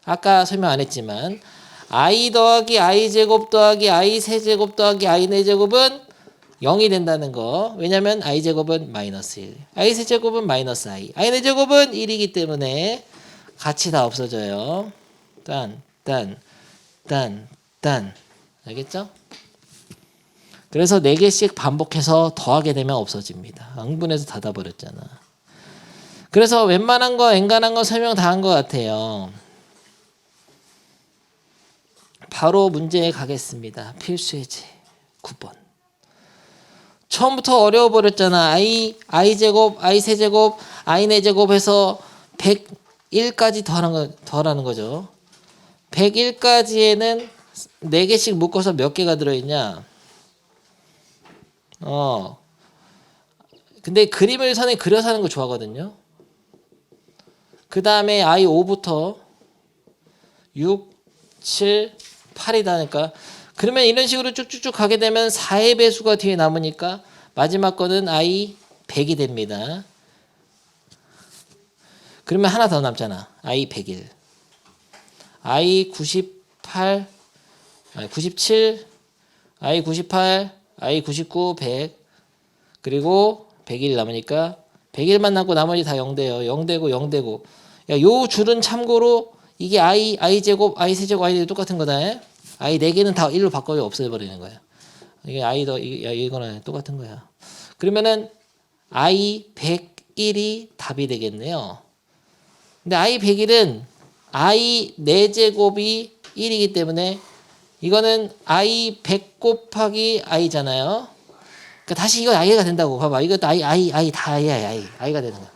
아까 설명 안 했지만 i 더하기 i 제곱 더하기 i 세제곱 더하기 i 4제곱은 0이 된다는 거. 왜냐면 i 제곱은 마이너스 1. i 세제곱은 마이너스 i. i 4제곱은 1이기 때문에 같이 다 없어져요. 딴. 알겠죠? 그래서 4개씩 반복해서 더하게 되면 없어집니다. 응분해서 닫아버렸잖아. 그래서 웬만한 거 엔간한 거 설명 다 한 것 같아요. 바로 문제에 가겠습니다. 필수예제 9번. 처음부터 어려워 버렸잖아. i 제곱, i 세제곱, i 4제곱 해서 101까지 더하는 거죠. 101까지에는 4개씩 묶어서 몇 개가 들어있냐? 근데 그림을 선에 그려서 하는 거 좋아하거든요. 그 다음에 i 5부터 6, 7, 8이다니까. 그러면 이런 식으로 쭉쭉쭉 가게 되면 4의 배수가 뒤에 남으니까 마지막 거는 i 100이 됩니다. 그러면 하나 더 남잖아. i 101. i 98, i 97, i 98, i 99, 100. 그리고 101 남으니까 101만 남고 나머지 다 0돼요. 0되고 0되고. 야, 요 줄은 참고로 이게 i 제곱, i 세제곱, i 똑같은 거다. i 4개는 다 1로 바꿔서 없애버리는 거야. 이게 이거는 똑같은 거야. 그러면은 i 101이 답이 되겠네요. 근데 i 101은 i 4제곱이 1이기 때문에 이거는 i 100 곱하기 i잖아요. 그러니까 다시 이거 i가 된다고. 봐봐. 이것도 i 다 i가 되는 거야.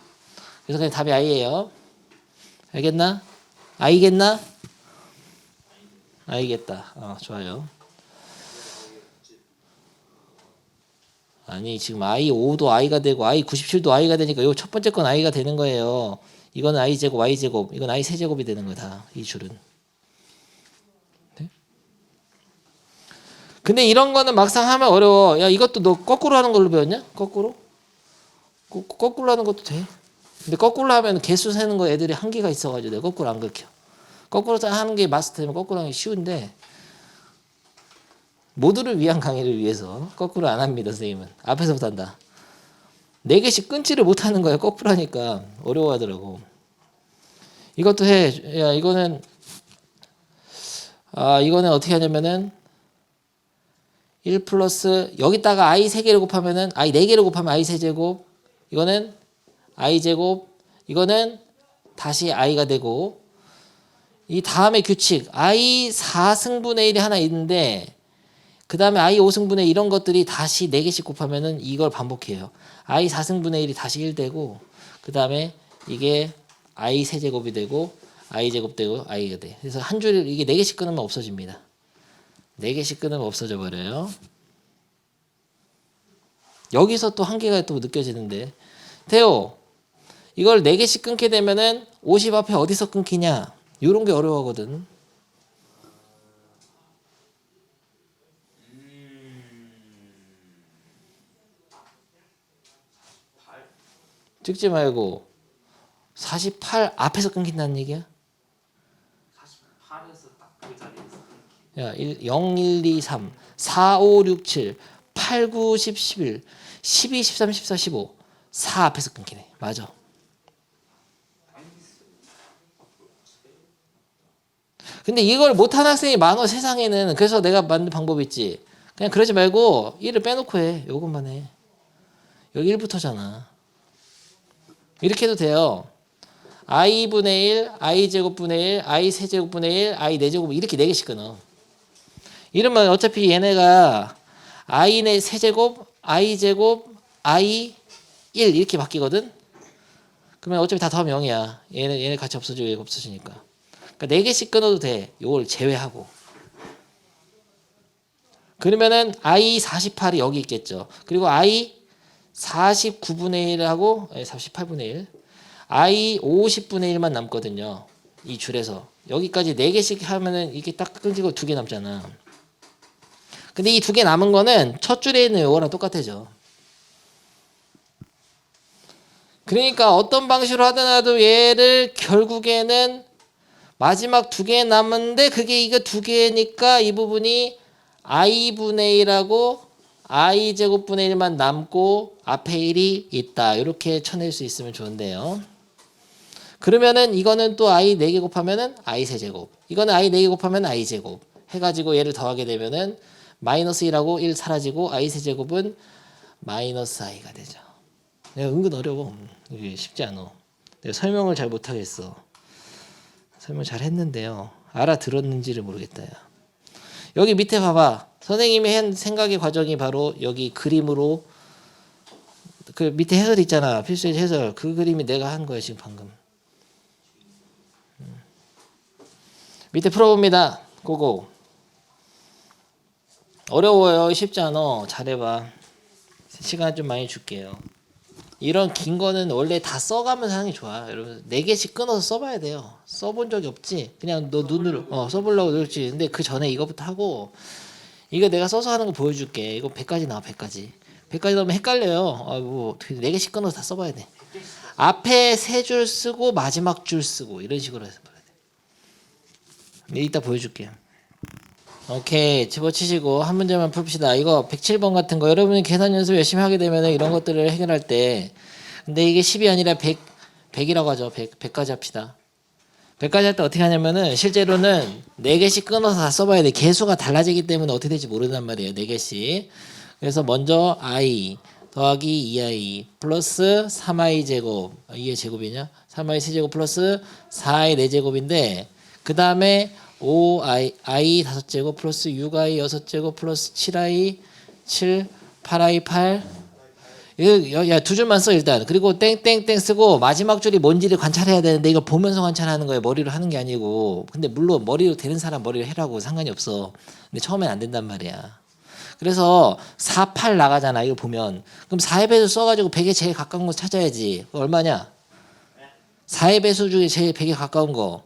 그래서 그냥 답이 i예요. 알겠나? i겠나? i겠다. 좋아요. 아니 지금 i5도 i가 되고 i97도 i가 되니까 요 첫 번째 건 i가 되는 거예요. 이거는 i 제곱, y 제곱, 이건 i 세제곱이 되는 거다. 이 줄은. 네? 근데 이런 거는 막상 하면 어려워. 야 이것도 너 거꾸로 하는 걸로 배웠냐? 거꾸로 하는 것도 돼. 근데 거꾸로 하면 개수 세는 거 애들이 한계가 있어가지고 내가 거꾸로 안 그렇게. 거꾸로 하는 게 마스터되면 거꾸로 하는 게 쉬운데 모두를 위한 강의를 위해서 거꾸로 안 합니다. 선생님은 앞에서부터 한다. 4개씩 끊지를 못하는 거예요. 거꾸로 하니까 어려워하더라고. 이것도 해. 야 이거는 어떻게 하냐면은 1 플러스 여기다가 i 3개를 곱하면은 i 4개를 곱하면 i 세제곱, 이거는 i 제곱, 이거는 다시 i가 되고, 이 다음에 규칙 i 4승분의 1이 하나 있는데 그 다음에 i 5승분의 이런 것들이 다시 4개씩 곱하면은 이걸 반복해요. i 4승분의 1이 다시 1 되고, 그 다음에 이게 i 세제곱이 되고 i 제곱 되고 i가 돼. 그래서 한 줄을 이게 4개씩 끊으면 없어집니다. 4개씩 끊으면 없어져 버려요. 여기서 또 한계가 또 느껴지는데, 태호 이걸 4개씩 끊게 되면은 50 앞에 어디서 끊기냐? 이런 게 어려워하거든. 찍지 말고 48 앞에서 끊긴다는 얘기야? 48에서 딱 그 자리에서 야, 0, 1, 2, 3, 4, 5, 6, 7, 8, 9, 10, 11, 12, 13, 14, 15. 4 앞에서 끊기네. 맞아. 근데 이걸 못하는 학생이 많아 세상에는. 그래서 내가 만든 방법이 있지. 그냥 그러지 말고 1을 빼놓고 해. 요것만 해. 여기 1부터잖아. 이렇게 해도 돼요. i분의 1, i제곱분의 1, i 세제곱분의 1, i 4제곱 이렇게 4개씩 끊어. 이러면 어차피 얘네가 i 세제곱, i제곱, i 1 이렇게 바뀌거든. 그러면 어차피 다 더하면 0이야. 얘네 같이 없어지고 얘가 없어지니까. 그러니까 4개씩 끊어도 돼. 요걸 제외하고. 그러면은 i 48이 여기 있겠죠. 그리고 i 49분의 1하고 48분의 1, i 50분의 1만 남거든요. 이 줄에서 여기까지 4개씩 하면은 이게 딱 끊기고 2개 남잖아. 근데 이 2개 남은 거는 첫 줄에 있는 요거랑 똑같아져. 그러니까 어떤 방식으로 하더라도 얘를 결국에는 마지막 2개 남았는데 그게 이거 2개니까 이 부분이 i분의 1하고 i제곱분의 1만 남고 앞에 1이 있다. 이렇게 쳐낼 수 있으면 좋은데요. 그러면은 이거는 또 i 4개 곱하면은 i 세제곱. 이거는 i 4개 곱하면 i 제곱. 해가지고 얘를 더하게 되면은 마이너스 1하고 1 사라지고 i 세제곱은 마이너스 i가 되죠. 내가 은근 어려워. 이게 쉽지 않아. 내가 설명을 잘 못하겠어. 설명 잘 했는데요. 알아들었는지를 모르겠다. 야. 여기 밑에 봐봐. 선생님이 한 생각의 과정이 바로 여기 그림으로 그 밑에 해설 있잖아. 필수의 해설. 그 그림이 내가 한 거야 지금 방금. 밑에 풀어봅니다. 고고. 어려워요. 쉽지 않아. 잘해봐. 시간 좀 많이 줄게요. 이런 긴 거는 원래 다 써가면서 하는 게 좋아. 여러분 4개씩 끊어서 써봐야 돼요. 써본 적이 없지. 그냥 너 눈으로 써보려고 그렇지. 근데 그 전에 이거부터 하고 이거 내가 써서 하는 거 보여줄게. 이거 100까지 나와. 100까지. 100까지 넣으면 헷갈려요. 뭐 4개씩 끊어서 다 써봐야 돼. 앞에 3줄 쓰고 마지막 줄 쓰고 이런 식으로 해서 봐야 돼. 이따 보여줄게. 오케이. 집어치시고 한 문제만 풉시다. 이거 107번 같은 거 여러분이 계산 연습 열심히 하게 되면 이런 것들을 해결할 때 근데 이게 10이 아니라 100이라고 하죠. 100까지 합시다. 100까지 할 때 어떻게 하냐면은 실제로는 4개씩 끊어서 다 써봐야 돼. 개수가 달라지기 때문에 어떻게 될지 모른단 말이에요. 4개씩. 그래서 먼저 i 더하기 2i 플러스 3i 제곱 2의 제곱이냐? 3i 세제곱 플러스 4i 4제곱인데 그 다음에 5i 5제곱 플러스 6i 6제곱 플러스 7i 7 8i 8 야, 2줄만 써 일단. 그리고 땡땡땡 쓰고 마지막 줄이 뭔지를 관찰해야 되는데 이거 보면서 관찰하는 거예요. 머리로 하는 게 아니고. 근데 물론 머리로 되는 사람 머리로 해라고 상관이 없어. 근데 처음엔 안 된단 말이야. 그래서 4, 8 나가잖아. 이거 보면. 그럼 4의 배수 써가지고 100에 제일 가까운 거 찾아야지. 그거 얼마냐? 4의 배수 중에 제일 100에 가까운 거.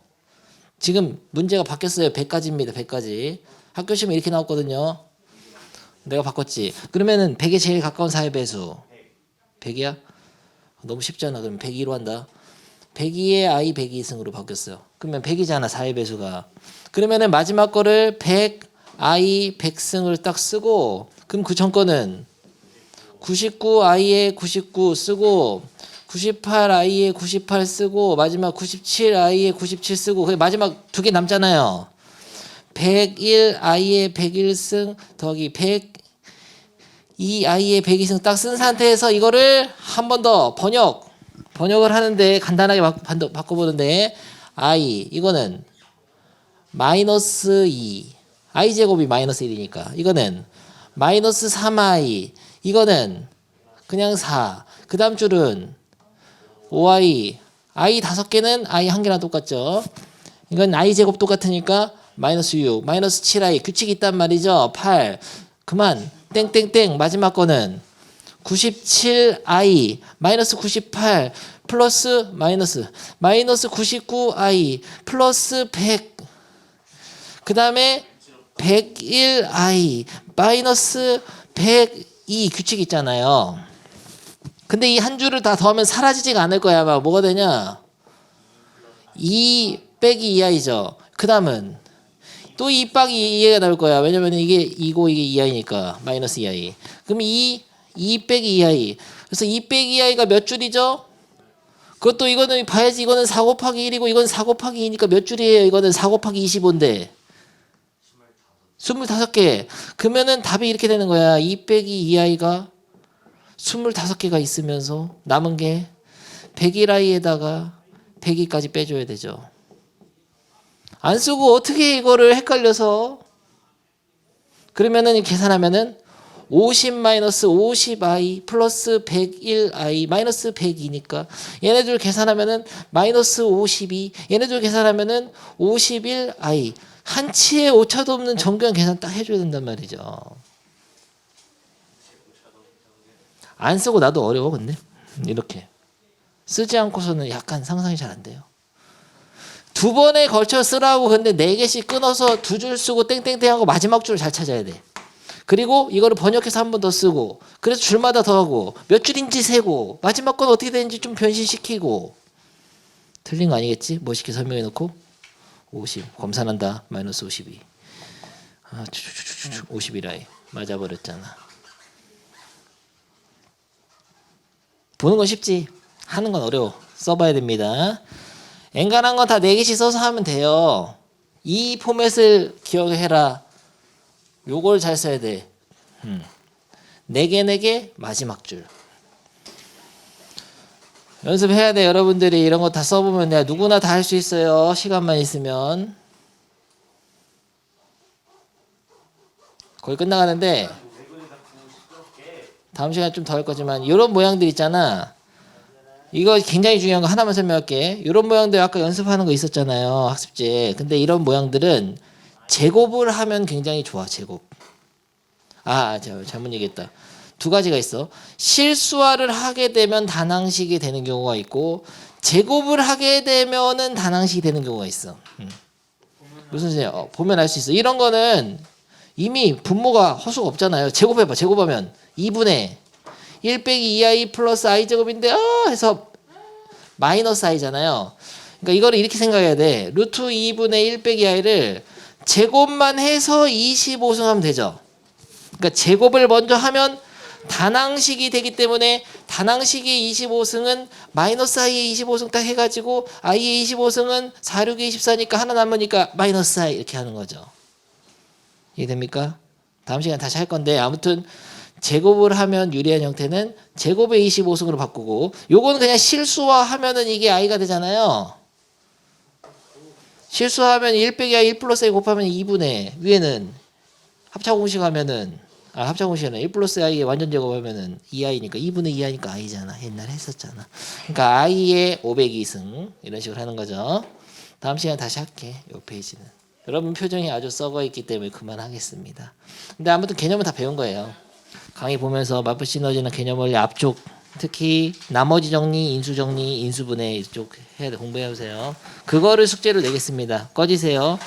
지금 문제가 바뀌었어요. 100까지입니다. 100까지. 학교 시험에 이렇게 나왔거든요. 내가 바꿨지. 그러면은 100에 제일 가까운 4의 배수. 100이야? 너무 쉽잖아. 그럼 102로 한다. 102에 i 102승으로 바뀌었어요. 그러면 100이잖아. 4의 배수가. 그러면은 마지막 거를 100 i 100승을 딱 쓰고 그럼 그 전 거는 99 i에 99 쓰고 98 i에 98 쓰고 마지막 97 i에 97 쓰고 그 마지막 2개 남잖아요. 101 i에 101승 더하기 102 i에 102승 딱 쓴 상태에서 이거를 한 번 더 번역을 하는데 간단하게 바꿔보는데 i 이거는 마이너스 2 i 제곱이 마이너스 1이니까 이거는 마이너스 3i 이거는 그냥 4 그 다음 줄은 5i i 5개는 i 1개랑 똑같죠. 이건 i 제곱 똑같으니까 마이너스 6 마이너스 7i 규칙이 있단 말이죠. 8 그만 땡땡땡 마지막 거는 97i 마이너스 98 플러스 마이너스 99i 플러스 100 그 다음에 101i 마이너스 102 규칙 있잖아요. 근데 이 한 줄을 다 더하면 사라지지가 않을 거야. 아마 뭐가 되냐? 2 빼기 2i죠. 그 다음은 또 2 빼기 2i가 나올 거야. 왜냐면 이게 2고 이게 2i니까 마이너스 2i. 그럼 2 빼기 2i. 그래서 2 빼기 2i가 몇 줄이죠? 그것도 이거는 봐야지. 이거는 4 곱하기 1이고 이건 4 곱하기 2니까 몇 줄이에요? 이거는 4 곱하기 25인데 25개. 그러면은 답이 이렇게 되는 거야. 2 빼기 2i가 25개가 있으면서 남은 게 101i에다가 102까지 빼줘야 되죠. 안 쓰고 어떻게 이거를 헷갈려서 그러면은 계산하면은 50 마이너스 50i 플러스 101i 마이너스 102니까 얘네들 계산하면은 마이너스 52 얘네들 계산하면은 51i 한치의 오차도 없는 정교한 계산 딱 해줘야 된단 말이죠. 안 쓰고 나도 어려워 근데 이렇게 쓰지 않고서는 약간 상상이 잘 안 돼요. 두 번에 걸쳐 쓰라고 근데 4개씩 끊어서 2줄 쓰고 땡땡땡 하고 마지막 줄을 잘 찾아야 돼. 그리고 이거를 번역해서 한 번 더 쓰고 그래서 줄마다 더 하고 몇 줄인지 세고 마지막 건 어떻게 되는지 좀 변신시키고 틀린 거 아니겠지? 멋있게 설명해 놓고 50 검사한다 마이너스 52 51i 맞아버렸잖아. 보는 건 쉽지 하는 건 어려워. 써봐야 됩니다. 엔간한 건 다 4개씩 써서 하면 돼요. 이 포맷을 기억해라. 요걸 잘 써야 돼. 4개 4개 마지막 줄. 연습해야 돼. 여러분들이 이런 거 다 써보면 내가 누구나 다 할 수 있어요. 시간만 있으면. 거의 끝나가는데 다음 시간에 좀 더 할 거지만 이런 모양들 있잖아. 이거 굉장히 중요한 거 하나만 설명할게. 이런 모양들 아까 연습하는 거 있었잖아요. 학습제. 근데 이런 모양들은 제곱을 하면 굉장히 좋아. 제곱. 잘못 얘기했다. 2가지가 있어. 실수화를 하게 되면 단항식이 되는 경우가 있고 제곱을 하게 되면은 단항식이 되는 경우가 있어. 무슨 소리야? 보면 알 수 있어. 이런 거는 이미 분모가 허수가 없잖아요. 제곱해봐. 제곱하면 2분의 1 빼기 2i 플러스 i 제곱인데 해서 마이너스 i잖아요. 그러니까 이거를 이렇게 생각해야 돼. 루트 2분의 1 빼기 i를 제곱만 해서 25승 하면 되죠. 그러니까 제곱을 먼저 하면 단항식이 되기 때문에 단항식의 25승은 마이너스 i의 25승 딱 해가지고 i의 25승은 4, 6의 24니까 하나 남으니까 마이너스 i 이렇게 하는 거죠. 이해됩니까? 다음 시간에 다시 할 건데 아무튼 제곱을 하면 유리한 형태는 제곱의 25승으로 바꾸고 요거는 그냥 실수화하면은 이게 i가 되잖아요. 실수하면 1 빼기 i 1 플러스 i 곱하면 2분의 위에는 합차공식 하면은 합차공식은 1 플러스 i의 완전 제곱하면은 2i니까 2분의 2i니까 i잖아. 옛날에 했었잖아. 그러니까 i의 502승 이런 식으로 하는 거죠. 다음 시간에 다시 할게. 요 페이지는. 여러분 표정이 아주 썩어 있기 때문에 그만하겠습니다. 근데 아무튼 개념은 다 배운 거예요. 강의 보면서 마프 시너지나 개념 원리 앞쪽 특히 나머지 정리, 인수 정리, 인수분해 이쪽 해야 돼. 공부해 보세요. 그거를 숙제로 내겠습니다. 꺼지세요.